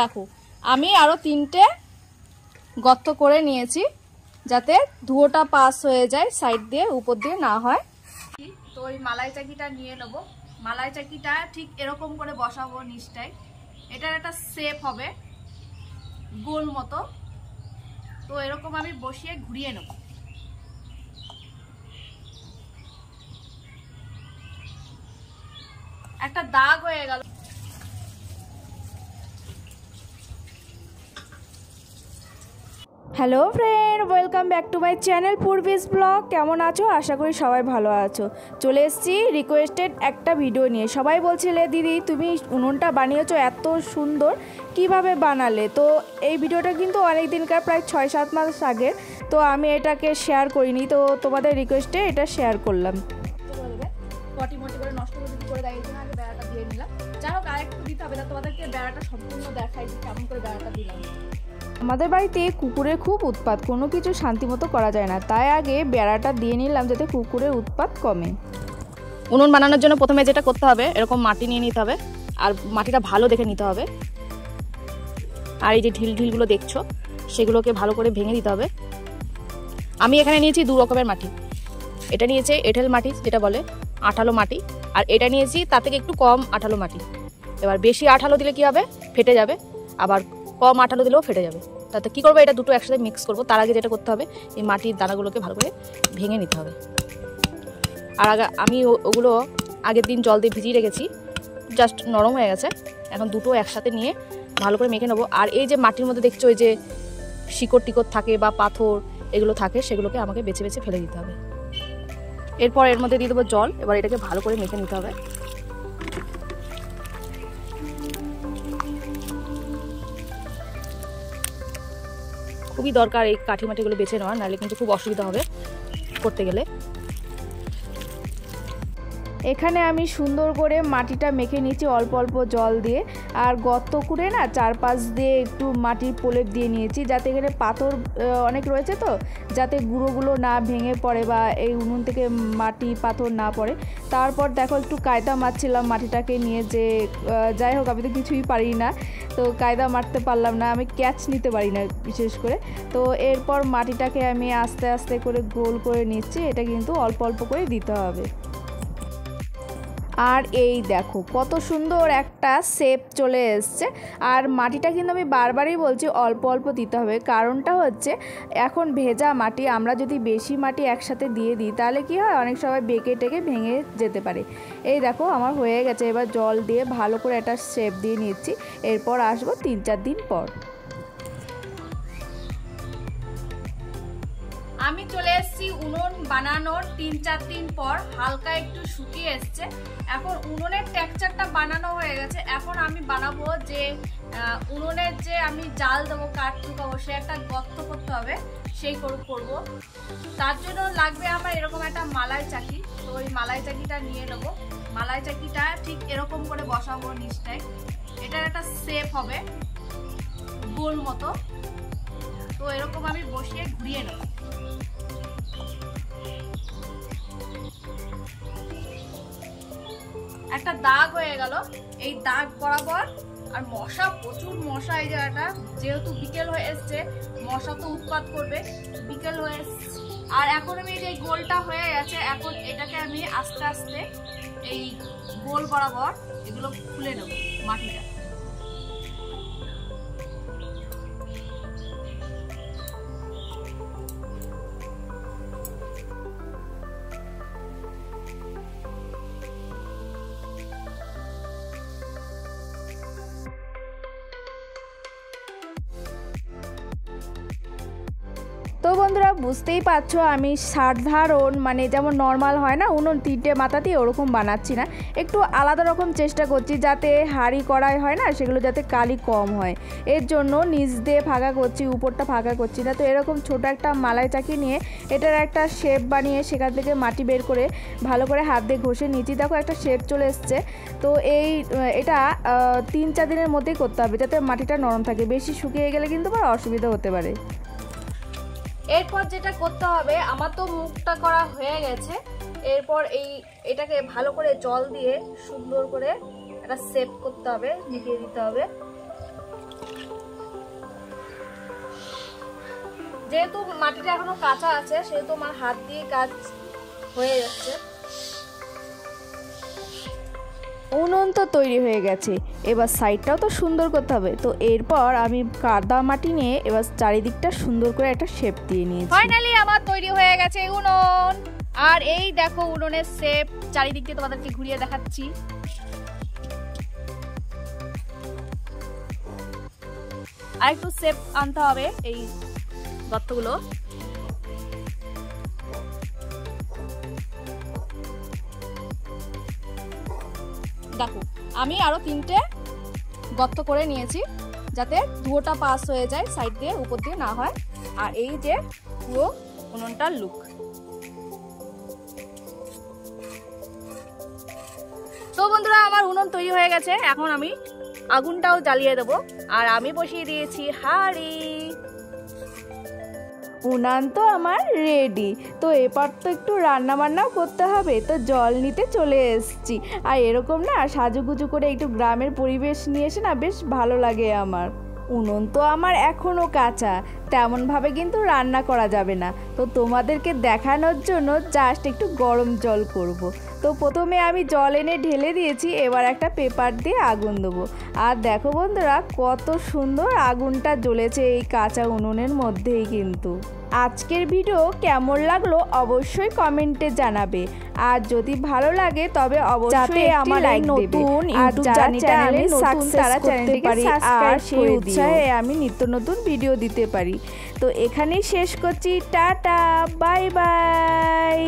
দেখো আমি আরো 3টে গর্ত করে নিয়েছি যাতে ধুয়োটা পাস হয়ে যায় সাইড দিয়ে, উপর দিয়ে না হয়। তো এই মালাই চাকিটা নিয়ে নেবো। মালাই চাকিটা ঠিক এরকম করে বসাবো নিচটায়। এটার একটা শেপ হবে গোল মতো। তো এরকম আমি বসিয়ে ঘুরিয়ে নেব। একটা দাগ হয়ে গেল। Hello friend, welcome back to my channel Purbi's blog. কেমন আছো? আশা করি সবাই ভালো আছো। চলে এসেছি রিকোয়েস্টেড একটা ভিডিও নিয়ে। সবাই বলছিলে দিদি তুমি উনুনটা বানিয়েছো এত সুন্দর, কিভাবে বানালে? তো এই ভিডিওটা কিন্তু অনেক দিনকার, প্রায় 6-7 মাস আগের। তো আমি এটাকে শেয়ার করিনি, তো তোমাদের রিকোয়েস্টে এটা শেয়ার করলাম। পটি মটি করে নষ্ট করে দেয়, এই জন্য আগে বেড়াটা দিয়ে নিলাম। যাই হোক, আরেকটু দিতে হবে, তোমাদেরকে বেড়াটা সম্পূর্ণ দেখাই যে কেমন করে বেড়াটা দিলাম। আমাদের বাড়িতে কুকুরের খুব উৎপাত, কোনো কিছু শান্তিমতো করা যায় না, তাই আগে বেড়াটা দিয়ে নিলাম যাতে কুকুরের উৎপাত কমে। উনুন বানানোর জন্য প্রথমে যেটা করতে হবে, এরকম মাটি নিয়ে নিতে হবে, আর মাটিটা ভালো দেখে নিতে হবে। আর এই যে ঢিলগুলো দেখছো, সেগুলোকে ভালো করে ভেঙে দিতে হবে। আমি এখানে নিয়েছি 2 রকমের মাটি। এটা নিয়েছে এঁটেল মাটি, যেটা বলে আঠালো মাটি, আর এটা নিয়েছি তার থেকে একটু কম আঠালো মাটি। এবার বেশি আঠালো দিলে কি হবে, ফেটে যাবে, আবার কম আঠালো দিলেও ফেটে যাবে। তাতে কী করবো, এটা দুটো একসাথে মিক্স করবো। তার আগে যেটা করতে হবে, এই মাটির দানাগুলোকে ভালো করে ভেঙে নিতে হবে। আর আমি ওগুলো আগের দিন জল দিয়ে ভিজিয়ে রেখেছি, জাস্ট নরম হয়ে গেছে। এখন দুটো একসাথে নিয়ে ভালো করে মেখে নেবো। আর এই যে মাটির মধ্যে দেখছো ওই যে শিকড় টিকড় থাকে বা পাথর এগুলো থাকে, সেগুলোকে আমাকে বেছে বেছে ফেলে দিতে হবে। এরপর এর মধ্যে দিয়ে দেবো জল। এবার এটাকে ভালো করে মেখে নিতে হবে। খুবই দরকার এই কাঠি মাটিগুলো বেছে নেওয়া, নাহলে কিন্তু খুব অসুবিধা হবে করতে গেলে। এখানে আমি সুন্দর করে মাটিটা মেখে নিয়েছি অল্প অল্প জল দিয়ে, আর গর্ত করে না চারপাশ দিয়ে একটু মাটির প্রলেপ দিয়ে নিয়েছি, যাতে এখানে পাথর অনেক রয়েছে, তো যাতে গুঁড়োগুলো না ভেঙে পড়ে বা এই উনুন থেকে মাটি পাথর না পড়ে। তারপর দেখো একটু কায়দা মারছিলাম মাটিটাকে নিয়ে, যে যাই হোক আমি তো কিছুই পারি না, তো কায়দা মারতে পারলাম না, আমি ক্যাচ নিতে পারি না বিশেষ করে। তো এরপর মাটিটাকে আমি আস্তে আস্তে করে গোল করে নিচ্ছি। এটা কিন্তু অল্প অল্প করে দিতে হবে। আর এই দেখো কত সুন্দর একটা শেপ চলে এসছে। আর মাটিটা কিন্তু আমি বারবারই বলছি অল্প অল্প দিতে হবে, কারণটা হচ্ছে এখন ভেজা মাটি, আমরা যদি বেশি মাটি একসাথে দিয়ে দিই তাহলে কি হয়, অনেক সময় বেঁকে টেকে ভেঙে যেতে পারে। এই দেখো আমার হয়ে গেছে। এবার জল দিয়ে ভালো করে একটা শেপ দিয়ে নিচ্ছি। এরপর আসবো 3-4 দিন পর। আমি চলে এসেছি উনুন বানানোর 3-4 দিন পর। হালকা একটু শুকিয়ে এসছে। এখন উনুনের টেক্সচারটা বানানো হয়ে গেছে। এখন আমি বানাবো যে উনুনের যে আমি জাল দেবো, কাঠ ঢুকাবো, সে একটা গর্ত করতে হবে, সেই করব। তার জন্য লাগবে আমার এরকম একটা মালাই চাকি। তো ওই মালাই চাকিটা নিয়ে নেবো। মালাই চাকিটা ঠিক এরকম করে বসাবো নিচটায়। এটার একটা শেপ হবে গোল মতো। তো এরকম আমি বসিয়ে ঘুরিয়ে নেব। একটা দাগ হয়ে গেল, এই দাগ বরাবর। আর মশা, প্রচুর মশা এই জায়গাটা, যেহেতু বিকেল হয়ে এসছে, মশা তো উৎপাত করবে। বিকেল হয়ে এসছে, আর এখন আমি যে গোলটা হয়ে গেছে, এখন এটাকে আমি আস্তে আস্তে এই গোল বরাবর এগুলো খুলে নেব মাটিটা। তো বন্ধুরা বুঝতেই পারছো আমি সাধারণ, মানে যেমন নর্মাল হয় না উনুন 3টে মাথা দিয়ে, ওরকম বানাচ্ছি না। একটু আলাদা রকম চেষ্টা করছি, যাতে হাঁড়ি কড়াই হয় না সেগুলো যাতে কালি কম হয়। এর জন্য নিচ দিয়ে ফাঁকা করছি, উপরটা ফাঁকা করছি না। তো এরকম ছোট একটা মালাই চাকি নিয়ে এটার একটা শেপ বানিয়ে সেখান থেকে মাটি বের করে ভালো করে হাত দিয়ে ঘষে নিচ্ছি। দেখো একটা শেপ চলে এসছে। তো এটা 3-4 দিনের মধ্যেই করতে হবে, যাতে মাটিটা নরম থাকে। বেশি শুকিয়ে গেলে কিন্তু আবার অসুবিধা হতে পারে। এরপর যেটা করতে হবে, আমার তো মুখটা করা হয়ে গেছে। এরপর এটাকে ভালো করে জল দিয়ে সুন্দর করে একটা শেপ করতে হবে, মিলিয়ে দিতে হবে। যেহেতু মাটিটা এখনো কাঁচা আছে সেহেতু আমার হাত দিয়ে কাজ হয়ে যাচ্ছে। উনুন তো তৈরি হয়ে গেছে, এবার সাইডটাও তো সুন্দর করতে হবে। তো এরপর আমি কাদা মাটি নিয়ে এবার চারিদিকটা সুন্দর করে একটা শেপ দিয়ে নিয়েছি। ফাইনালি আমার তৈরি হয়ে গেছে উনুন। আর এই দেখো উনুনের শেপ, চারিদিক দিয়ে তোমাদেরকে ঘুরিয়ে দেখাচ্ছি। আর একটু শেপ আনতে হবে এই গর্তগুলো। দেখো আমি আরো 3টে গর্ত করে নিয়েছি যাতে ধুয়োটা পাস হয়ে যায় সাইড দিয়ে, উপর দিয়ে না হয়। আর এই যে পুরো উনুনটার লুক। তো বন্ধুরা আমার উনুন তৈরি হয়ে গেছে, এখন আমি আগুনটাও জ্বালিয়ে দেবো। আর আমি বসিয়ে দিয়েছি হাঁড়ি। উনান তো আমার রেডি। তো এবার তো একটু রান্না বান্নাও করতে হবে, তো জল নিতে চলে এসেছি। আর এরকম না সাজুগুজু করে একটু গ্রামের পরিবেশ নিয়ে এসে না বেশ ভালো লাগে আমার। উনুন তো আমার এখনও কাঁচা, তেমনভাবে কিন্তু রান্না করা যাবে না। তো তোমাদেরকে দেখানোর জন্য জাস্ট একটু গরম জল করব। তো প্রথমে আমি জল এনে ঢেলে দিয়েছি, এবার একটা পেপার দিয়ে আগুন দেবো। আর দেখো বন্ধুরা কত সুন্দর আগুনটা জ্বলেছে এই কাঁচা উনুনের মধ্যেই। কিন্তু আজকের ভিডিও কেমন লাগলো অবশ্যই কমেন্টে জানাবে। আর যদি ভালো লাগে তবে অবশ্যই আমার নতুন ইউটিউব চ্যানেলটা আমি সাকসেস করতে পারি, আর সেই উৎসাহে আমি নিত্য নতুন ভিডিও দিতে পারি। তো এখানেই শেষ করছি, টাটা বাই বাই।